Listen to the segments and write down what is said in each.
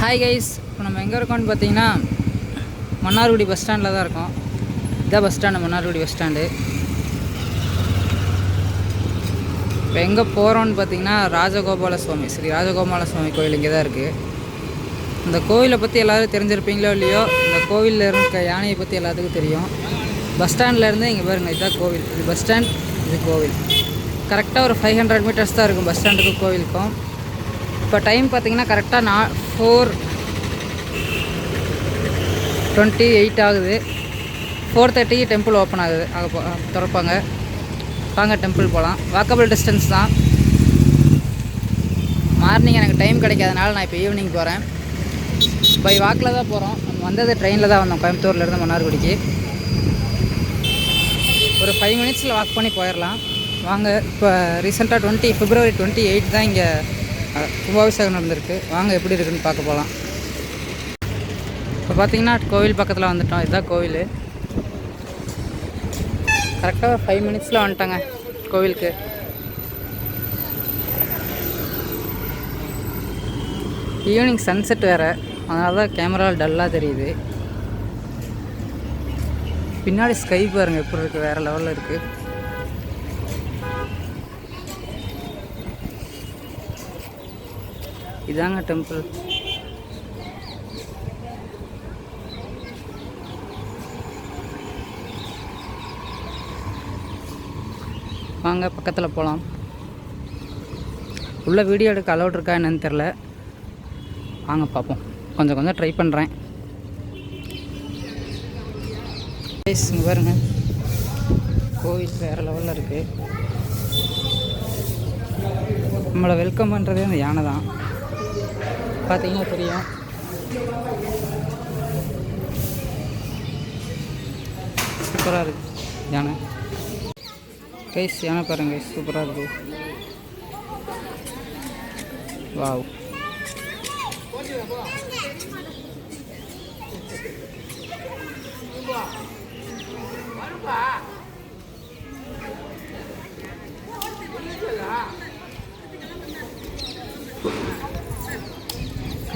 Hi guys, இப்போ நம்ம எங்கே இருக்கோம்னு பார்த்தீங்கன்னா மன்னார்குடி பஸ் ஸ்டாண்டில் தான் இருக்கோம். இதான் bus stand, Mannargudi bus stand. இப்போ எங்கே போகிறோன்னு பார்த்தீங்கன்னா ராஜகோபால சுவாமி, ஸ்ரீ ராஜகோபால சுவாமி கோயில் இங்கே தான் இருக்குது. இந்த கோவிலை பற்றி எல்லோரும் தெரிஞ்சிருப்பீங்களோ இல்லையோ, இந்த கோவிலில் இருக்க யானையை பற்றி எல்லாத்துக்கும் தெரியும். பஸ் ஸ்டாண்ட்லேருந்து இங்கே பாருங்கள், இதுதான் கோவில். இது பஸ் ஸ்டாண்ட், இது கோவில். கரெக்டாக ஒரு 500 மீட்டர்ஸ் தான் இருக்கும் பஸ் ஸ்டாண்டுக்கும் கோவிலுக்கும். இப்போ டைம் பார்த்திங்கன்னா கரெக்டாக 4:28 ஆகுது. 4:30 டெம்பிள் ஓப்பன் ஆகுது, திறப்பாங்க. வாங்க டெம்பிள் போகலாம். வாக்கபிள் டிஸ்டன்ஸ் தான். மார்னிங் எனக்கு டைம் கிடைக்காதனால நான் இப்போ ஈவினிங் போகிறேன். பை வாக்கில் தான் போகிறோம். நம்ம வந்தது ட்ரெயினில் தான் வந்தோம், கோயம்புத்தூர்லேருந்து மன்னார்குடிக்கு. ஒரு 5 மினிட்ஸில் வாக் பண்ணி போயிடலாம். வாங்க. இப்போ ரீசெண்டாக February 28 தான் இங்கே கும்பாபிஷேகம் நடந்திருக்கு. வாங்க எப்படி இருக்குதுன்னு பார்க்க போகலாம். இப்போ பார்த்தீங்கன்னா கோவில் பக்கத்தில் வந்துட்டோம். இதுதான் கோவில். கரெக்டாக 5 மினிட்ஸில் வந்துட்டாங்க கோவிலுக்கு. ஈவினிங் சன்செட் வேறு, அதனால தான் கேமரா டல்லாக தெரியுது. பின்னாடி ஸ்கை பாருங்கள் எப்படி இருக்குது, வேறு லெவலில் இருக்குது. இதாங்க டெம்பிள். வாங்க பக்கத்தில் போகலாம். உள்ள வீடியோ எடுக்க அலௌட் இருக்கா என்னன்னு தெரில. வாங்க பார்ப்போம். கொஞ்சம் ட்ரை பண்ணுறேன். இங்கே பாருங்க, கோவில் வேறு லெவலில் இருக்குது. நம்மளை வெல்கம் பண்ணுறதே அந்த யானை தான். பார்த்தீங்கன்னா தெரியும். சூப்பராக இருக்குது யானை. கைஸ், யானை பாருங்க, சூப்பராக இருக்குது. வாவ்.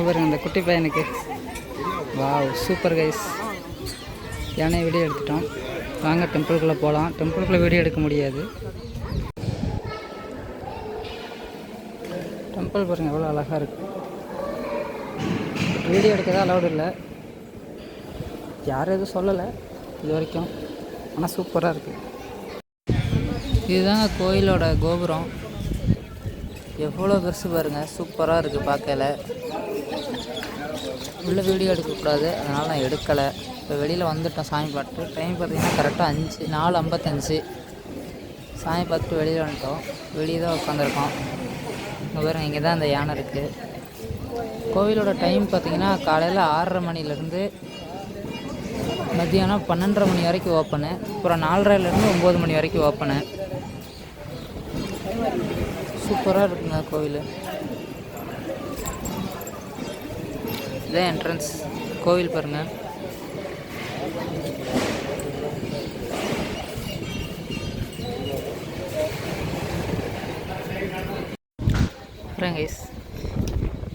பாருங்க அந்த குட்டி பையனுக்கு. Wow, super guys. யானை வீடியோ எடுத்துட்டோம். வாங்க டெம்பிளுக்குள்ளே போகலாம். டெம்பிளுக்குள்ளே வீடியோ எடுக்க முடியாது. டெம்பிள் பாருங்கள் எவ்வளோ அழகாக இருக்குது. வீடியோ எடுக்க தான் அலௌடு இல்லை, யாரும் எதுவும் சொல்லலை இது வரைக்கும். ஆனால் சூப்பராக இருக்குது. இதுதாங்க கோயிலோட கோபுரம். எவ்வளோ பெருசு பாருங்கள், சூப்பராக இருக்குது பார்க்கல. உள்ள வீடியோ எடுக்கக்கூடாது, அதனால் நான் எடுக்கலை. இப்போ வெளியில் வந்துட்டோம் சாமி பார்த்துட்டு. டைம் பார்த்திங்கன்னா கரெக்டாக 4:55. சாமி பார்த்துட்டு வெளியில் வந்துட்டோம். வெளியே தான் உட்காந்துருக்கோம். இங்கே பாருங்கள், இங்கே தான் அந்த யானை இருக்குது. கோவிலோட டைம் பார்த்திங்கன்னா காலையில் 6:30 மணிலேருந்து மத்தியானம் 12:30 மணி வரைக்கும் ஓப்பனு. அப்புறம் 4:30லேருந்து 9 மணி வரைக்கும் ஓப்பனு. சூப்பராக இருக்குங்க கோவில். இதான் என்ட்ரன்ஸ் கோவில் பாருங்கள். கைஸ்,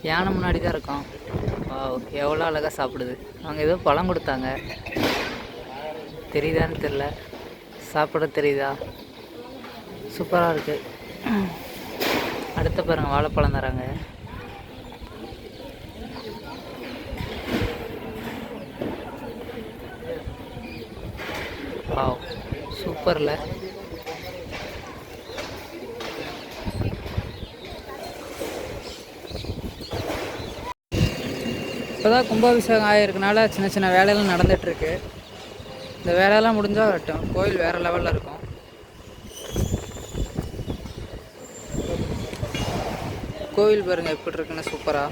யானை முன்னாடி தான் இருக்கோம். எவ்வளோ அழகாக சாப்பிடுது. அவங்க ஏதோ பழம் கொடுத்தாங்க, தெரியுதான்னு தெரில. சாப்பிட தெரியுதா? சூப்பராக இருக்குது. அடுத்த பாருங்கள், வாழைப்பழம் தராங்க. வாவ், சூப்பரில். இப்போ தான் கும்பாபிஷேகம் ஆகிருக்கனால சின்ன சின்ன வேலையெல்லாம் நடந்துகிட்ருக்கு. இந்த வேலையெல்லாம் முடிஞ்சால் வரட்டும், கோயில் வேறு லெவலில் இருக்கும். கோவில் பாருங்கள் எப்படி இருக்குன்னு, சூப்பராக.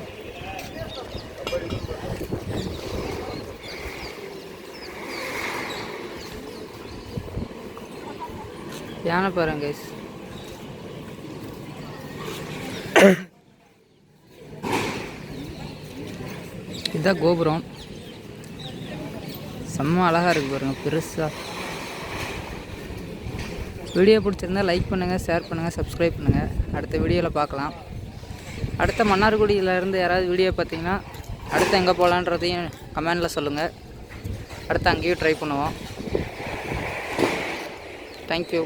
யானை பாருங்க கைஸ். இதுதான் கோபுரம். செம்ம அழகாக இருக்குது பாருங்கள், பெருசாக. வீடியோ பிடிச்சிருந்தால் லைக் பண்ணுங்கள், ஷேர் பண்ணுங்கள், சப்ஸ்கிரைப் பண்ணுங்கள். அடுத்த வீடியோவில் பார்க்கலாம். அடுத்த மன்னார்குடியிலேருந்து யாராவது வீடியோ பார்த்தீங்கன்னா அடுத்து எங்கே போகலான்றதையும் கமெண்டில் சொல்லுங்கள். அடுத்து அங்கேயும் ட்ரை பண்ணுவோம். தேங்க்யூ.